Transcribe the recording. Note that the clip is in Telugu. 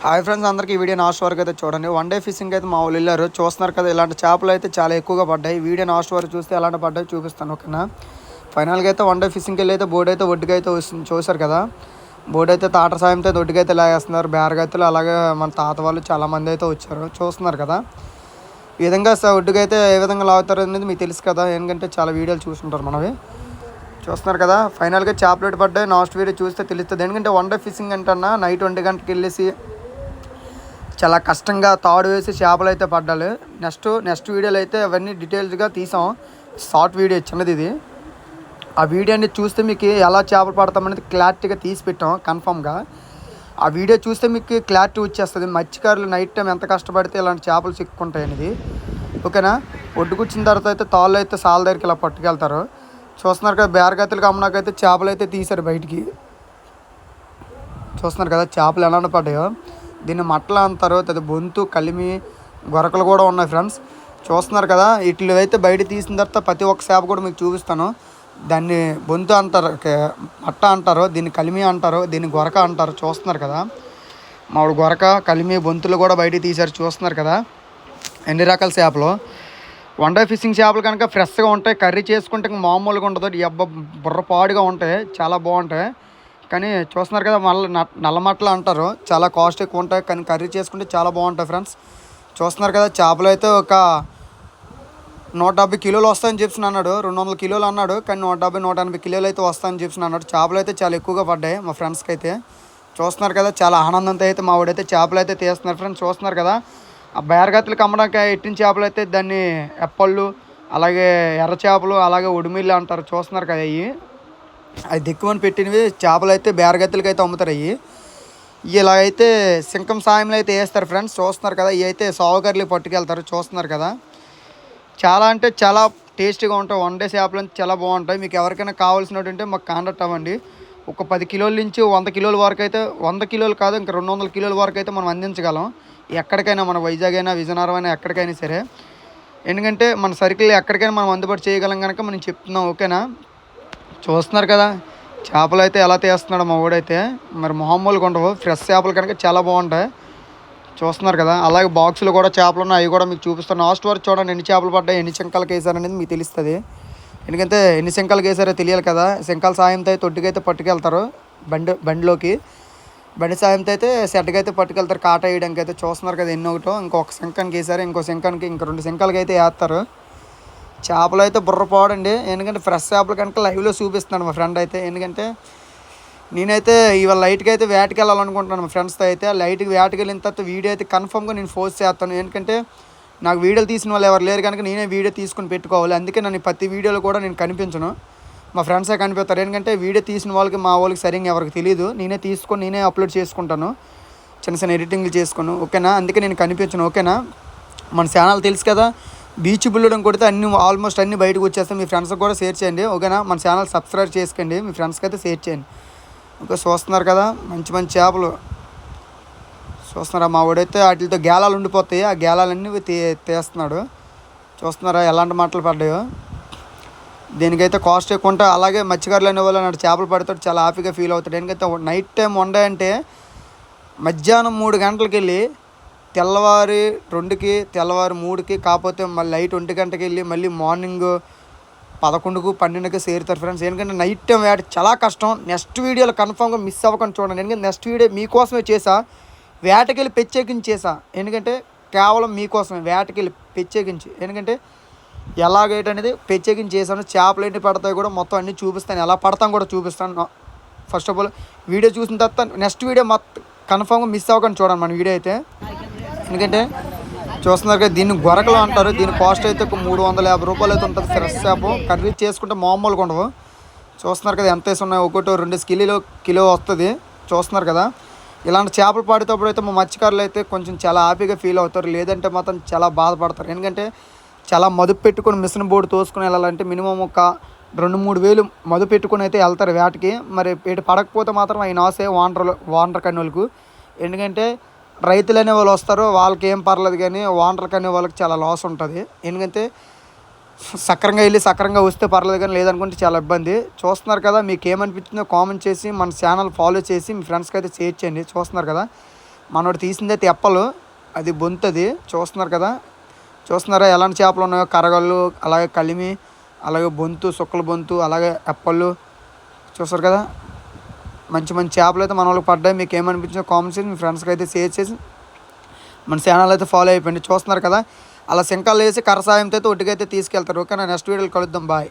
హాయ్ ఫ్రెండ్స్, అందరికీ ఈ వీడియో లాస్ట్ వరకు అయితే చూడండి. వన్ డే ఫిషింగ్ అయితే మా వాళ్ళు వెళ్ళారు. చూస్తున్నారు కదా, ఇలాంటి చేపలు అయితే చాలా ఎక్కువగా పడ్డాయి. వీడియో లాస్ట్ వరకు చూస్తే ఎలాంటి పడ్డాయి చూపిస్తాను, ఓకేనా. ఫైనల్గా అయితే వన్ డే ఫిషింగ్కి వెళ్ళి అయితే బోర్డు అయితే ఒడ్డుగా అయితే వస్తుంది. చూశారు కదా, బోర్డు అయితే తాట సాయంతో ఒడ్డుగా అయితే లాగేస్తున్నారు. బేరగతులు అలాగే మన తాత వాళ్ళు చాలామంది అయితే వచ్చారు. చూస్తున్నారు కదా, ఈ విధంగా ఒడ్డుగా అయితే ఏ విధంగా లాగుతారు అనేది మీకు తెలుసు కదా, ఎందుకంటే చాలా వీడియోలు చూస్తుంటారు మనవి. చూస్తున్నారు కదా, ఫైనల్గా చేపలు పడ్డాయి. లాస్ట్ వీడియో చూస్తే తెలుస్తుంది. ఎందుకంటే వన్ డే ఫిషింగ్ అంటే నైట్ 1 గంటకి వెళ్ళేసి చాలా కష్టంగా తాడు వేసి చేపలు అయితే పడ్డాలి. నెక్స్ట్ వీడియోలో అయితే అవన్నీ డీటెయిల్స్గా తీసాం. షార్ట్ వీడియో చిన్నది ఇది. ఆ వీడియోని చూస్తే మీకు ఎలా చేపలు పడతామనేది క్లారిటీగా తీసి పెట్టాం కన్ఫామ్గా. ఆ వీడియో చూస్తే మీకు క్లారిటీ వచ్చేస్తుంది. మత్స్యకారులు నైట్ టైం ఎంత కష్టపడితే ఇలాంటి చేపలు చిక్కుంటాయి అనేది, ఓకేనా. ఒడ్డుకొచ్చిన తర్వాత అయితే తాళ్ళు అయితే సాల దగ్గరికి ఇలా పట్టుకెళ్తారు. చూస్తున్నారు కదా, బేరగతులు కమ్మనాకైతే చేపలు అయితే తీశారు బయటికి. చూస్తున్నారు కదా చేపలు ఎలా పడ్డాయో. దీన్ని మట్టలు అంటారు. అది బొంతు, కలిమి, గొరకలు కూడా ఉన్నాయి ఫ్రెండ్స్. చూస్తున్నారు కదా, వీటిలో అయితే బయట తీసిన తర్వాత ప్రతి ఒక్క చేప కూడా మీకు చూపిస్తాను. దాన్ని బొంతు అంటారు, మట్ట అంటారు, దీన్ని కలిమి అంటారు, దీన్ని గొరక అంటారు. చూస్తున్నారు కదా, మామిడి గొరక, కలిమి, బొంతులు కూడా బయట తీశారు. చూస్తున్నారు కదా ఎన్ని రకాల చేపలు. వన్ డే ఫిషింగ్ చేపలు కనుక ఫ్రెష్గా ఉంటాయి. కర్రీ చేసుకుంటే మామూలుగా ఉండదు. బుర్రపాడుగా ఉంటాయి, చాలా బాగుంటాయి. కానీ చూస్తున్నారు కదా, మళ్ళీ నల్లమట్టలు అంటారు. చాలా కాస్ట్ ఎక్కువ ఉంటాయి, కానీ కర్రీ చేసుకుంటే చాలా బాగుంటాయి ఫ్రెండ్స్. చూస్తున్నారు కదా, చేపలు అయితే ఒక 170 కిలోలు వస్తాయని చెప్పి అన్నాడు. 200 కిలోలు అన్నాడు, కానీ 170, 180 కిలోలు అయితే వస్తాయని చెప్పి అన్నాడు. చేపలు అయితే చాలా ఎక్కువగా పడ్డాయి మా ఫ్రెండ్స్కి అయితే. చూస్తున్నారు కదా, చాలా ఆనందంతో అయితే మా వాడైతే చేపలు అయితే తీస్తున్నారు ఫ్రెండ్స్. చూస్తున్నారు కదా, ఆ బేరగతులకు అమ్మడానికి ఎట్టిన చేపలు అయితే దాన్ని ఎప్పళ్ళు, అలాగే ఎర్ర చేపలు, అలాగే ఉడిమిళ్ళు అంటారు. చూస్తున్నారు కదా, అవి దిక్కుమని పెట్టినవి చేపలు అయితే బేరగతులకి అయితే అమ్ముతారు. ఇలా అయితే సింకం సాయంలో అయితే వేస్తారు ఫ్రెండ్స్. చూస్తున్నారు కదా, ఇవి అయితే సావుకర్లు పట్టుకెళ్తారు. చూస్తున్నారు కదా, చాలా అంటే చాలా టేస్టీగా ఉంటాయి. వన్ డే చేపలు అంటే చాలా బాగుంటాయి. మీకు ఎవరికైనా కావాల్సినట్టుంటే మాకు కాంటాక్ట్ అవ్వండి. ఒక 10 కిలోల నుంచి 100 కిలోల వరకు అయితే, 100 కిలోలు కాదు ఇంకా 200 కిలోల వరకు అయితే మనం అందించగలం. ఎక్కడికైనా, మన వైజాగ్ అయినా, విజయనగరం అయినా, ఎక్కడికైనా సరే. ఎందుకంటే మన సర్కిల్ ఎక్కడికైనా మనం అందుబాటు చేయగలం కనుక మనం చెప్తున్నాం, ఓకేనా. చూస్తున్నారు కదా, చేపలు అయితే ఎలా తీస్తున్నాడు మా ఊడైతే. మరి మామూలుగా ఉండవు. ఫ్రెష్ చేపలు కనుక చాలా బాగుంటాయి. చూస్తున్నారు కదా, అలాగే బాక్సులు కూడా చేపలు ఉన్నాయి, అవి కూడా మీకు చూపిస్తాను. లాస్ట్ వరకు చూడండి, ఎన్ని చేపలు పడ్డాయి, ఎన్ని శంకాలకు వేసారనేది మీకు తెలుస్తుంది. ఎందుకంటే ఎన్ని శంకాలకు వేసారో తెలియాలి కదా. శంకాల సాయంతో అయితే తొట్టుకైతే పట్టుకెళ్తారు బండిలోకి. బండి సాయంతో అయితే సెట్కి అయితే పట్టుకెళ్తారు కాట వేయడానికి అయితే. చూస్తున్నారు కదా, ఎన్ని ఒకటో. ఇంకొక శంకానికి వేసారు, ఇంకో శంకానికి, ఇంక 2 శంకాలకి అయితే వేస్తారు. చేపలు అయితే బుర్రపోడండి. ఎందుకంటే ఫ్రెష్ చేపలు కనుక లైవ్లో చూపిస్తున్నాడు మా ఫ్రెండ్ అయితే. ఎందుకంటే నేనైతే ఇవాళ లైట్కి అయితే వేటకి వెళ్ళాలనుకుంటున్నాను మా ఫ్రెండ్స్తో అయితే. లైట్కి వేటకి వెళ్ళిన తర్వాత వీడియో అయితే కన్ఫర్మ్గా నేను పోస్ట్ చేస్తాను. ఎందుకంటే నాకు వీడియోలు తీసిన వాళ్ళు ఎవరు లేరు కనుక నేనే వీడియో తీసుకుని పెట్టుకోవాలి. అందుకే నన్ను ప్రతి వీడియోలో కూడా నేను కనిపించను, మా ఫ్రెండ్సే కనిపిస్తారు. ఎందుకంటే వీడియో తీసిన వాళ్ళకి, మా వాళ్ళకి సరిగ్గా ఎవరికి తెలియదు. నేనే తీసుకొని నేనే అప్లోడ్ చేసుకుంటాను, చిన్న ఎడిటింగ్లు చేసుకుని, ఓకేనా. అందుకే నేను కనిపించను, ఓకేనా. మన ఛానల్ తెలుసు కదా, బీచ్ బుల్లడం కొడితే ఆల్మోస్ట్ అన్నీ బయటకు వచ్చేస్తాయి. మీ ఫ్రెండ్స్కి కూడా షేర్ చేయండి, ఓకేనా. మన ఛానల్ సబ్స్క్రైబ్ చేసుకోండి, మీ ఫ్రెండ్స్కి అయితే షేర్ చేయండి, ఓకే. చూస్తున్నారు కదా, మంచి మంచి చేపలు. చూస్తున్నారా, మా వాడైతే వాటితో గేలాలు ఉండిపోతాయి, ఆ గేలాలన్నీ తీస్తున్నాడు. చూస్తున్నారా ఎలాంటి మాటలు పడ్డాయో. దీనికైతే కాస్ట్ ఎక్కువ ఉంటాయి. అలాగే మత్స్యకారులు అనే వాళ్ళు నాటి చేపలు పడతాడు చాలా హ్యాపీగా ఫీల్ అవుతాడు. ఎందుకంటే నైట్ టైం వండే అంటే మధ్యాహ్నం 3 గంటలకు వెళ్ళి తెల్లవారి 2కి, తెల్లవారి 3కి, కాకపోతే మళ్ళీ నైట్ 1 గంటకి వెళ్ళి మళ్ళీ మార్నింగ్ 11కు, 12కి చేరుతారు ఫ్రెండ్స్. ఎందుకంటే నైట్ టైం వేట చాలా కష్టం. నెక్స్ట్ వీడియోలో కన్ఫామ్గా మిస్ అవ్వకుండా చూడండి. ఎందుకంటే నెక్స్ట్ వీడియో మీకోసమే చేసా, వేటకెళ్ళి ప్రత్యేకించి చేసా. ఎందుకంటే కేవలం మీకోసమే వేటకెళ్ళి ప్రత్యేకించి. ఎందుకంటే ఎలాగేటనేది ప్రత్యేకించి చేశాను. చేపలు ఏంటి పడతాయి కూడా మొత్తం అన్నీ చూపిస్తాను, ఎలా పడతాం కూడా చూపిస్తాను. ఫస్ట్ ఆఫ్ ఆల్ వీడియో చూసిన తర్వాత నెక్స్ట్ వీడియో మొత్తం కన్ఫామ్గా మిస్ అవ్వకుండా చూడండి మన వీడియో అయితే. ఎందుకంటే చూస్తున్నారు కదా, దీన్ని గొరకలు అంటారు. దీని కాస్ట్ అయితే ఒక 350 రూపాయలు అయితే ఉంటుంది. ఫ్రెష్ చేప కర్రీ చేసుకుంటే మామూలుగా ఉండవు. చూస్తున్నారు కదా ఎంత వేసి ఉన్నాయి, 1-2 కిలో వస్తుంది. చూస్తున్నారు కదా, ఇలాంటి చేపలు పడేటప్పుడు అయితే మా మత్స్యకారులు అయితే కొంచెం చాలా హ్యాపీగా ఫీల్ అవుతారు. లేదంటే మాత్రం చాలా బాధపడతారు. ఎందుకంటే చాలా మదుపు పెట్టుకొని మిషన్ బోర్డు తోసుకొని వెళ్ళాలంటే మినిమం ఒక 2-3 వేలు మదుపు పెట్టుకొని అయితే వెళ్తారు వేటకి. మరి ఇటు పడకపోతే మాత్రం అవి నాసే వానర్ కన్నులకు. ఎందుకంటే రైతులు అనే వాళ్ళు వస్తారు, వాళ్ళకి ఏం పర్లేదు, కానీ వానర్లకు అనే వాళ్ళకి చాలా లాస్ ఉంటుంది. ఎందుకంటే సక్రంగా వెళ్ళి సక్రంగా వస్తే పర్లేదు, కానీ లేదనుకుంటే చాలా ఇబ్బంది. చూస్తున్నారు కదా, మీకు ఏమనిపించిందో కామెంట్ చేసి మన ఛానల్ ఫాలో చేసి మీ ఫ్రెండ్స్కి అయితే షేర్ చేయండి. చూస్తున్నారు కదా, మనోడు తీసిందే తెప్పలు, అది బొంతది చూస్తున్నారు కదా. చూస్తున్నారా ఎలాంటి చేపలు ఉన్నాయో, కరగళ్ళు, అలాగే కలిమి, అలాగే బొంతు, సుక్కల బొంతు, అలాగే ఎప్పళ్ళు చూస్తారు కదా. మంచి మంచి చేపలు అయితే మన వాళ్ళకి పడ్డాయి. మీకు ఏమనిపించిందో కామెంట్ చేసి మీ ఫ్రెండ్స్కి అయితే షేర్ చేసి మన ఛానల్ అయితే ఫాలో అయిపోయింది. చూస్తున్నారు కదా అలా సింకాలు వేసి కర్ర సాయంతో అయితే ఒడ్డుకైతే తీసుకెళ్తారు. ఓకేనా, నెక్స్ట్ వీడియోలో కలుద్దాం, బాయ్.